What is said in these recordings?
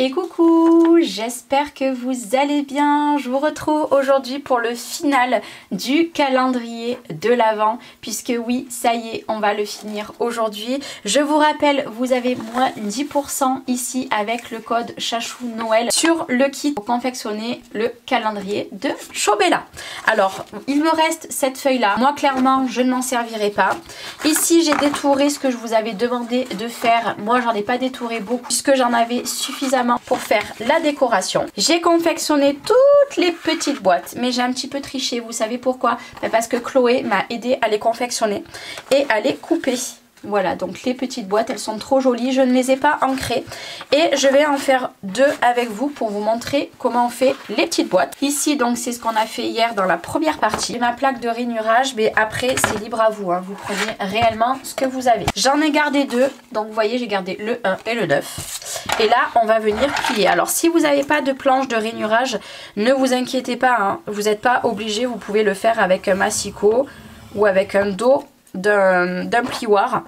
Et coucou, j'espère que vous allez bien. Je vous retrouve aujourd'hui pour le final du calendrier de l'Avent, puisque oui, ça y est, on va le finir aujourd'hui. Je vous rappelle, vous avez moins 10% ici avec le code Chachou Noël sur le kit pour confectionner le calendrier de Chobella. Alors, il me reste cette feuille-là. Moi, clairement, je ne m'en servirai pas. Ici, j'ai détouré ce que je vous avais demandé de faire. Moi, j'en ai pas détouré beaucoup puisque j'en avais suffisamment pour faire la décoration. J'ai confectionné toutes les petites boîtes, mais j'ai un petit peu triché. Vous savez pourquoi? Parce que Chloé m'a aidé à les confectionner et à les couper. Voilà, donc les petites boîtes, elles sont trop jolies. Je ne les ai pas ancrées. Et je vais en faire deux avec vous pour vous montrer comment on fait les petites boîtes. Ici, donc, c'est ce qu'on a fait hier dans la première partie. Ma plaque de rainurage, mais après, c'est libre à vous. Hein. Vous prenez réellement ce que vous avez. J'en ai gardé deux. Donc, vous voyez, j'ai gardé le 1 et le 9. Et là, on va venir plier. Alors, si vous n'avez pas de planche de rainurage, ne vous inquiétez pas. Hein. Vous n'êtes pas obligé. Vous pouvez le faire avec un massicot ou avec un dos d'un plioir.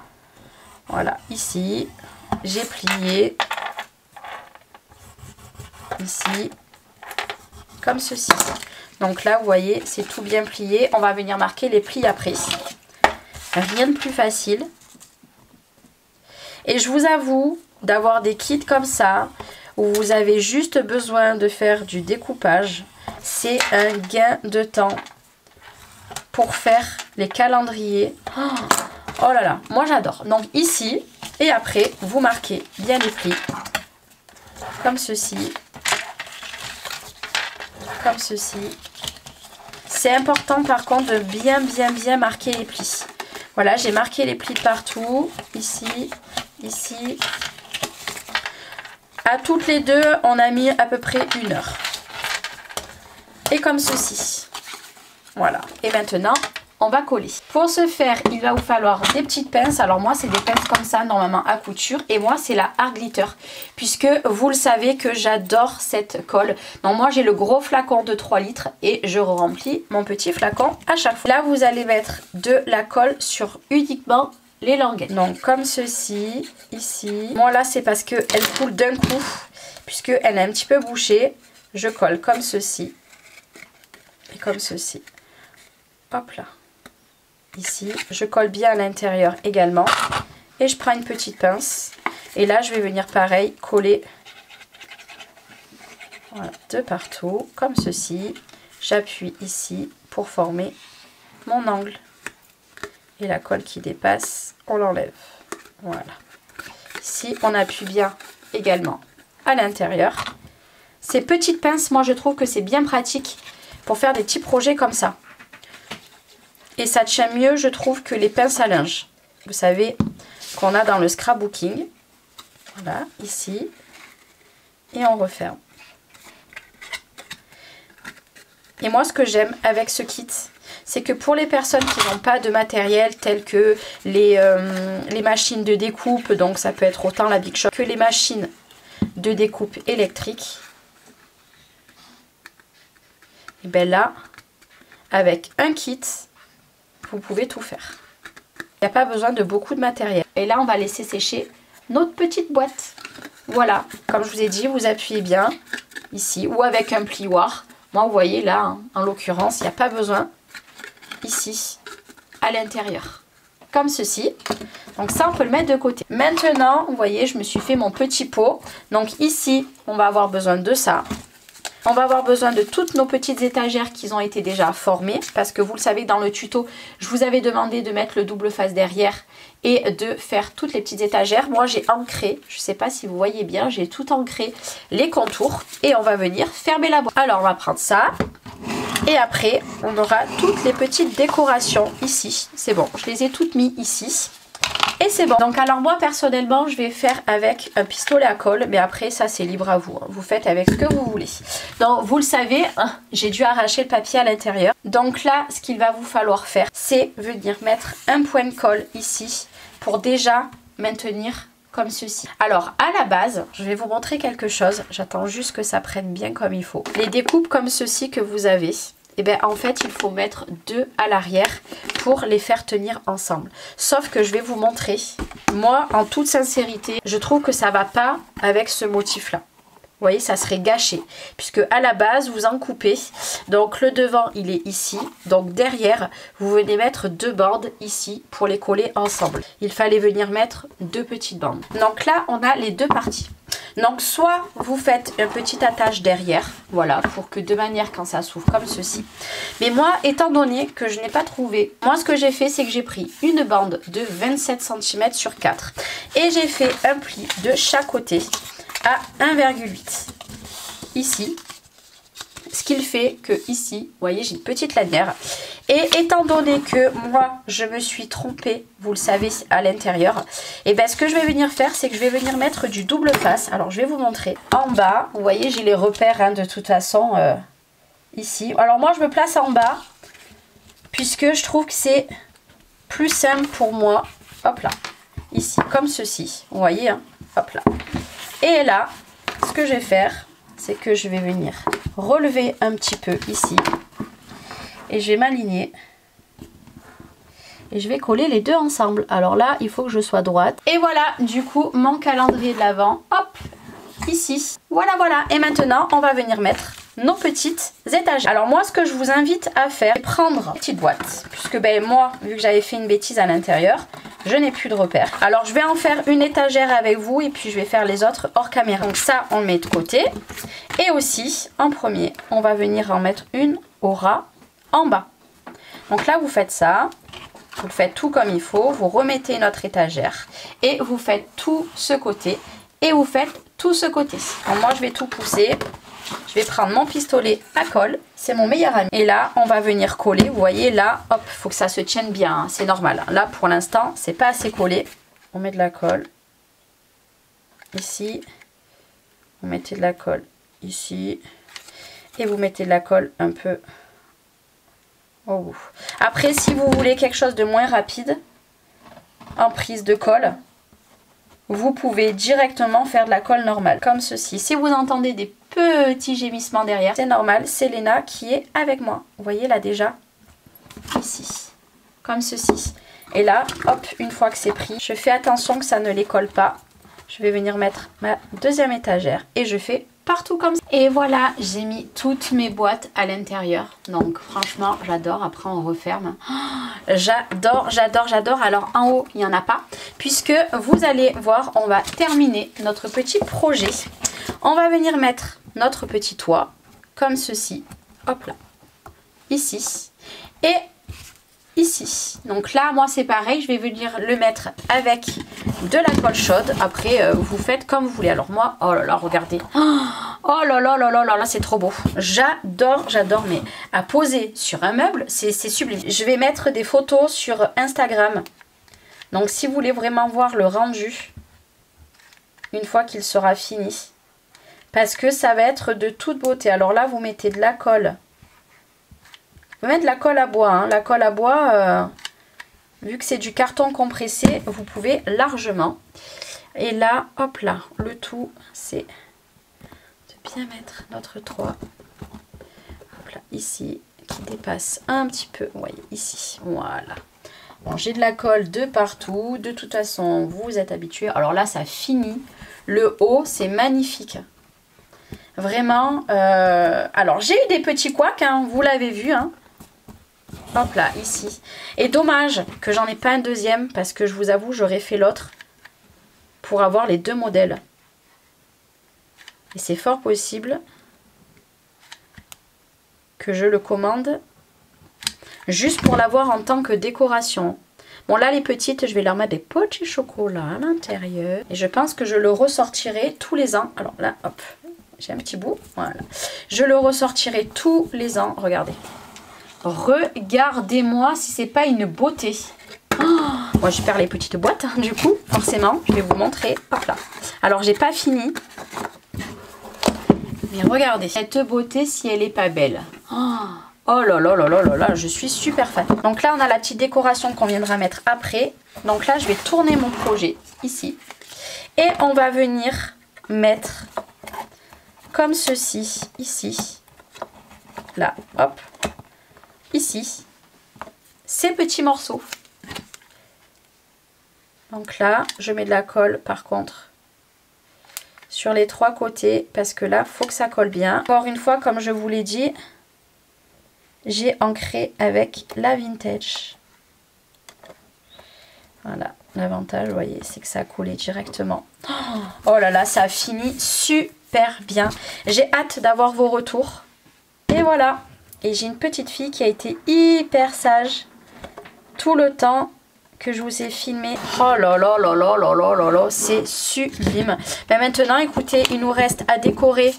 Voilà, ici j'ai plié ici comme ceci. Donc là vous voyez, c'est tout bien plié. On va venir marquer les plis après. Rien de plus facile. Et je vous avoue d'avoir des kits comme ça où vous avez juste besoin de faire du découpage, c'est un gain de temps pour faire les calendriers. Oh là là, moi j'adore. Donc ici, et après, vous marquez bien les plis. Comme ceci. Comme ceci. C'est important par contre de bien marquer les plis. Voilà, j'ai marqué les plis partout. Ici, ici. À toutes les deux, on a mis à peu près 1 heure. Et comme ceci. Voilà. Et maintenant, on va coller. Pour ce faire, il va vous falloir des petites pinces. Alors moi, c'est des pinces comme ça, normalement à couture. Et moi, c'est la Art Glitter. Puisque vous le savez que j'adore cette colle. Donc moi, j'ai le gros flacon de 3 litres. Et je remplis mon petit flacon à chaque fois. Là, vous allez mettre de la colle sur uniquement les languettes. Donc comme ceci, ici. Moi là, c'est parce qu'elle coule d'un coup. Puisqu'elle est un petit peu bouchée. Je colle comme ceci. Et comme ceci. Hop là. Ici, je colle bien à l'intérieur également. Et je prends une petite pince. Et là, je vais venir pareil, coller voilà, de partout, comme ceci. J'appuie ici pour former mon angle. Et la colle qui dépasse, on l'enlève. Voilà. Ici, on appuie bien également à l'intérieur. Ces petites pinces, moi, je trouve que c'est bien pratique pour faire des petits projets comme ça. Et ça tient mieux, je trouve, que les pinces à linge. Vous savez, qu'on a dans le scrapbooking. Voilà, ici. Et on referme. Et moi, ce que j'aime avec ce kit, c'est que pour les personnes qui n'ont pas de matériel tel que les machines de découpe, donc ça peut être autant la Big Shop que les machines de découpe électrique, et bien là, avec un kit, vous pouvez tout faire. Il n'y a pas besoin de beaucoup de matériel. Et là, on va laisser sécher notre petite boîte. Voilà, comme je vous ai dit, vous appuyez bien ici ou avec un plioir. Moi, vous voyez là, hein, en l'occurrence, il n'y a pas besoin ici, à l'intérieur. Comme ceci. Donc ça, on peut le mettre de côté. Maintenant, vous voyez, je me suis fait mon petit pot. Donc ici, on va avoir besoin de ça. On va avoir besoin de toutes nos petites étagères qui ont été déjà formées. Parce que vous le savez, dans le tuto, je vous avais demandé de mettre le double face derrière et de faire toutes les petites étagères. Moi, j'ai ancré, je ne sais pas si vous voyez bien, j'ai tout ancré les contours. Et on va venir fermer la boîte. Alors, on va prendre ça. Et après, on aura toutes les petites décorations ici. C'est bon, je les ai toutes mises ici. Et c'est bon. Donc alors moi personnellement je vais faire avec un pistolet à colle. Mais après ça c'est libre à vous. Hein. Vous faites avec ce que vous voulez. Donc vous le savez, hein, j'ai dû arracher le papier à l'intérieur. Donc là ce qu'il va vous falloir faire, c'est venir mettre un point de colle ici. Pour déjà maintenir comme ceci. Alors à la base, je vais vous montrer quelque chose. J'attends juste que ça prenne bien comme il faut. Les découpes comme ceci que vous avez, et bien en fait il faut mettre 2 à l'arrière pour les faire tenir ensemble. Sauf que je vais vous montrer, moi en toute sincérité, je trouve que ça va pas avec ce motif là. voyez, ça serait gâché. Puisque à la base, vous en coupez. Donc le devant, il est ici. Donc derrière, vous venez mettre 2 bandes ici pour les coller ensemble. Il fallait venir mettre 2 petites bandes. Donc là, on a les 2 parties. Donc soit vous faites un petit attache derrière, voilà, pour que de manière quand ça s'ouvre comme ceci. Mais moi, étant donné que je n'ai pas trouvé, moi ce que j'ai fait, c'est que j'ai pris une bande de 27 cm sur 4 et j'ai fait un pli de chaque côté à 1,8 ici. Ce qu'il fait que ici, vous voyez, j'ai une petite lanière. Et étant donné que moi, je me suis trompée, vous le savez, à l'intérieur, et bien ce que je vais venir faire, c'est que je vais venir mettre du double face. Alors, je vais vous montrer. En bas, vous voyez, j'ai les repères, hein, de toute façon, ici. Alors, moi, je me place en bas, puisque je trouve que c'est plus simple pour moi. Hop là, ici, comme ceci. Vous voyez, hein, hop là. Et là, ce que je vais faire, c'est que je vais venir relever un petit peu ici et je vais m'aligner et je vais coller les deux ensemble. Alors là, il faut que je sois droite. Et voilà, du coup, mon calendrier de l'Avent, hop, ici. Voilà, voilà. Et maintenant, on va venir mettre nos petites étagères. Alors moi, ce que je vous invite à faire, c'est prendre une petite boîte, puisque ben moi, vu que j'avais fait une bêtise à l'intérieur, je n'ai plus de repères. Alors je vais en faire une étagère avec vous et puis je vais faire les autres hors caméra. Donc ça, on le met de côté. Et aussi, en premier, on va venir en mettre une au ras en bas. Donc là, vous faites ça. Vous le faites tout comme il faut. Vous remettez notre étagère et vous faites tout ce côté. Et vous faites tout ce côté. Donc moi, je vais tout pousser. Je vais prendre mon pistolet à colle, c'est mon meilleur ami. Et là, on va venir coller. Vous voyez, là, hop, il faut que ça se tienne bien, hein, c'est normal. Là, pour l'instant, c'est pas assez collé. On met de la colle ici. Vous mettez de la colle ici. Et vous mettez de la colle un peu au bout. Après, si vous voulez quelque chose de moins rapide, en prise de colle, vous pouvez directement faire de la colle normale, comme ceci. Si vous entendez des petits gémissements derrière, c'est normal, c'est Léna qui est avec moi. Vous voyez là déjà, ici, comme ceci. Et là, hop, une fois que c'est pris, je fais attention que ça ne les colle pas. Je vais venir mettre ma deuxième étagère et je fais partout comme ça. Et voilà, j'ai mis toutes mes boîtes à l'intérieur. Donc franchement, j'adore. Après, on referme. Oh, j'adore, j'adore, j'adore. Alors en haut, il n'y en a pas. Puisque vous allez voir, on va terminer notre petit projet. On va venir mettre notre petit toit comme ceci. Hop là. Ici. Et ici. Donc là, moi, c'est pareil. Je vais venir le mettre avec de la colle chaude. Après, vous faites comme vous voulez. Alors moi, oh là là, regardez. Oh là là là là là là, c'est trop beau. J'adore, j'adore. Mais à poser sur un meuble, c'est sublime. Je vais mettre des photos sur Instagram. Donc si vous voulez vraiment voir le rendu, une fois qu'il sera fini. Parce que ça va être de toute beauté. Alors là, vous mettez de la colle. Vous mettez de la colle à bois. Hein. La colle à bois, vu que c'est du carton compressé, vous pouvez largement. Et là, hop là, le tout, c'est de bien mettre notre toit. Hop là, ici, qui dépasse un petit peu. Vous voyez, ici, voilà. Bon, j'ai de la colle de partout. De toute façon, vous êtes habitués. Alors là, ça finit. Le haut, c'est magnifique. Vraiment. Alors, j'ai eu des petits couacs, hein, vous l'avez vu. Hein. Hop là, ici. Et dommage que j'en ai pas un deuxième, parce que je vous avoue, j'aurais fait l'autre pour avoir les deux modèles. Et c'est fort possible que je le commande juste pour l'avoir en tant que décoration. Bon là les petites, je vais leur mettre des petits chocolats à l'intérieur. Et je pense que je le ressortirai tous les ans. Alors là, hop, j'ai un petit bout. Voilà. Je le ressortirai tous les ans. Regardez. Regardez-moi si c'est pas une beauté. Oh, moi je perds les petites boîtes, hein, du coup, forcément. Je vais vous montrer. Hop là. Alors j'ai pas fini. Mais regardez, cette beauté si elle est pas belle. Oh là là là là là là, je suis super fan. Donc là, on a la petite décoration qu'on viendra mettre après. Donc là, je vais tourner mon projet ici. Et on va venir mettre comme ceci, ici. Là, hop. Ici. Ces petits morceaux. Donc là, je mets de la colle par contre sur les 3 côtés parce que là, il faut que ça colle bien. Encore une fois, comme je vous l'ai dit, j'ai ancré avec la vintage. Voilà, l'avantage, vous voyez, c'est que ça a collé directement. Oh là là, ça a fini super bien. J'ai hâte d'avoir vos retours. Et voilà. Et j'ai une petite fille qui a été hyper sage tout le temps que je vous ai filmé. Oh là là là là là là là là, c'est sublime. Mais maintenant, écoutez, il nous reste à décorer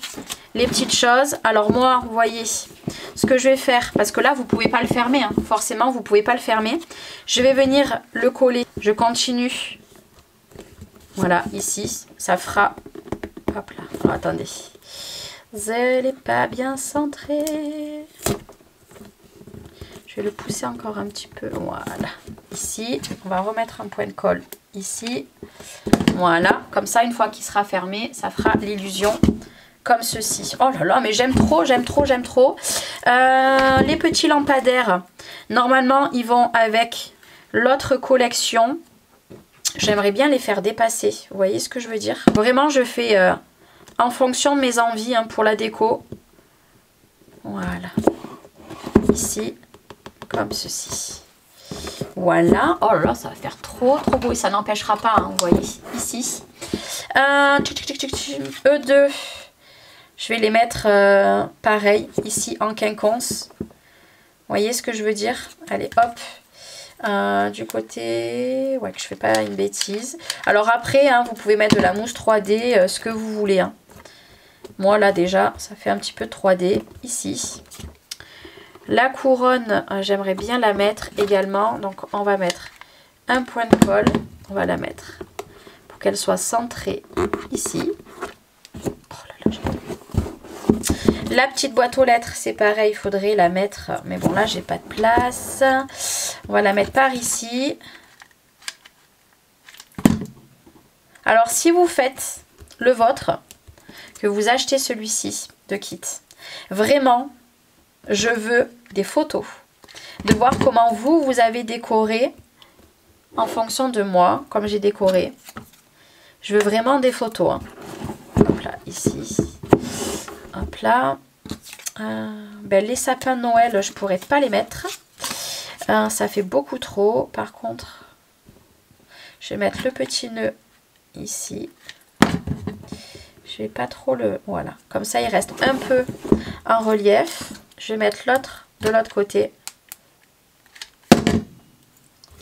les petites choses. Alors moi, vous voyez, ce que je vais faire, parce que là, vous ne pouvez pas le fermer, hein. Forcément, vous ne pouvez pas le fermer. Je vais venir le coller. Je continue. Voilà, ici, ça fera... Hop là, oh, attendez. Elle n'est pas bien centrée. Je vais le pousser encore un petit peu. Voilà. Ici, on va remettre un point de colle ici. Voilà. Comme ça, une fois qu'il sera fermé, ça fera l'illusion comme ceci. Oh là là, mais j'aime trop, j'aime trop, j'aime trop. Les petits lampadaires, normalement, ils vont avec l'autre collection. J'aimerais bien les faire dépasser. Vous voyez ce que je veux dire? Vraiment, je fais en fonction de mes envies hein, pour la déco. Voilà. Ici. Comme ceci. Voilà. Oh là là, ça va faire trop trop beau et ça n'empêchera pas, hein, vous voyez, ici. E2. Je vais les mettre pareil, ici en quinconce. Vous voyez ce que je veux dire? Allez, hop. Du côté... Ouais, que je fais pas une bêtise. Alors après, hein, vous pouvez mettre de la mousse 3D, ce que vous voulez. Hein. Moi, là, déjà, ça fait un petit peu 3D, ici. La couronne, j'aimerais bien la mettre également. Donc, on va mettre un point de colle. On va la mettre pour qu'elle soit centrée ici. Oh là là, la petite boîte aux lettres, c'est pareil. Il faudrait la mettre... Mais bon, là, j'ai pas de place. On va la mettre par ici. Alors, si vous faites le vôtre, que vous achetez celui-ci de kit, vraiment... Je veux des photos, de voir comment vous avez décoré en fonction de moi, comme j'ai décoré. Je veux vraiment des photos. Hein. Hop là, ici. Hop là. Ben, les sapins de Noël, je pourrais pas les mettre. Ça fait beaucoup trop. Par contre, je vais mettre le petit nœud ici. Je vais pas trop le... Voilà. Comme ça, il reste un peu en relief. Je vais mettre l'autre de l'autre côté.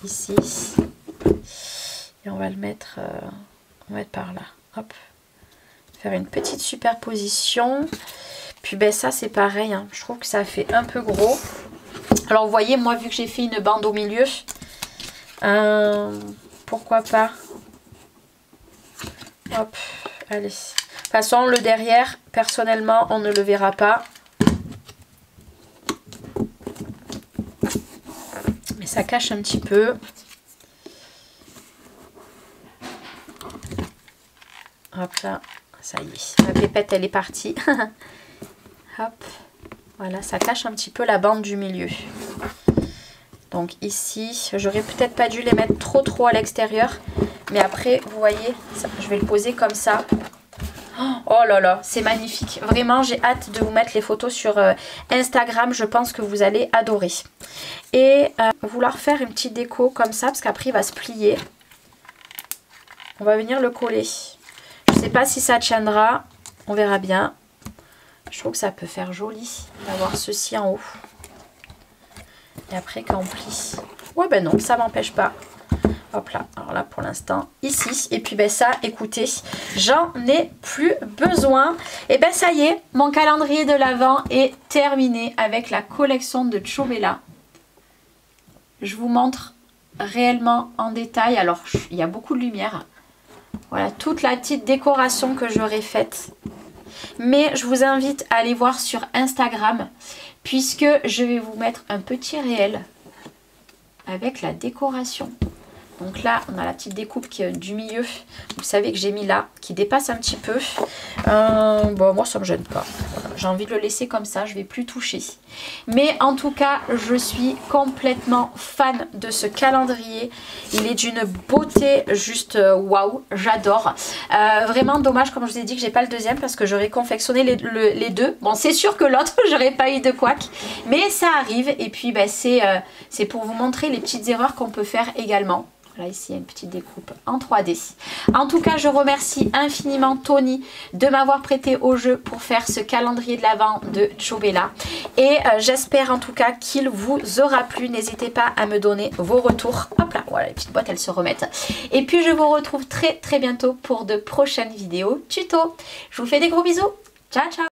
Ici. Et on va le mettre, par là. Hop. Faire une petite superposition. Puis ben ça c'est pareil. Hein. Je trouve que ça fait un peu gros. Alors vous voyez, moi vu que j'ai fait une bande au milieu. Pourquoi pas. Hop. Allez. De toute façon le derrière, personnellement, on ne le verra pas. Mais ça cache un petit peu. Hop là, ça y est. La pépette, elle est partie. Hop. Voilà, ça cache un petit peu la bande du milieu. Donc ici, j'aurais peut-être pas dû les mettre trop à l'extérieur. Mais après, vous voyez, ça, je vais le poser comme ça. Oh là là, c'est magnifique. Vraiment, j'ai hâte de vous mettre les photos sur Instagram. Je pense que vous allez adorer. Et vouloir faire une petite déco comme ça, parce qu'après, il va se plier. On va venir le coller. Je ne sais pas si ça tiendra. On verra bien. Je trouve que ça peut faire joli d'avoir ceci en haut. Et après, quand on plie... Ouais, ben non, ça m'empêche pas. Hop là, alors là pour l'instant ici. Et puis ben ça, écoutez, j'en ai plus besoin. Et ben ça y est, mon calendrier de l'Avent est terminé avec la collection de Ciobella. Je vous montre réellement en détail. Alors il y a beaucoup de lumière. Voilà toute la petite décoration que j'aurais faite. Mais je vous invite à aller voir sur Instagram puisque je vais vous mettre un petit réel avec la décoration. Donc là, on a la petite découpe qui est du milieu. Vous savez que j'ai mis là, qui dépasse un petit peu. Bon, moi, ça ne me gêne pas. Voilà, j'ai envie de le laisser comme ça, je vais plus toucher. Mais en tout cas, je suis complètement fan de ce calendrier. Il est d'une beauté juste waouh, j'adore. Vraiment dommage, comme je vous ai dit, que j'ai pas le deuxième parce que j'aurais confectionné les deux. Bon, c'est sûr que l'autre, j'aurais pas eu de couac, mais ça arrive. Et puis, bah, c'est pour vous montrer les petites erreurs qu'on peut faire également. Voilà, ici, il y a une petite découpe en 3D. En tout cas, je remercie infiniment Tony de m'avoir prêté au jeu pour faire ce calendrier de l'Avent de Jobella. Et j'espère en tout cas qu'il vous aura plu. N'hésitez pas à me donner vos retours. Hop là, voilà, les petites boîtes, elles se remettent. Et puis, je vous retrouve très bientôt pour de prochaines vidéos tuto. Je vous fais des gros bisous. Ciao, ciao!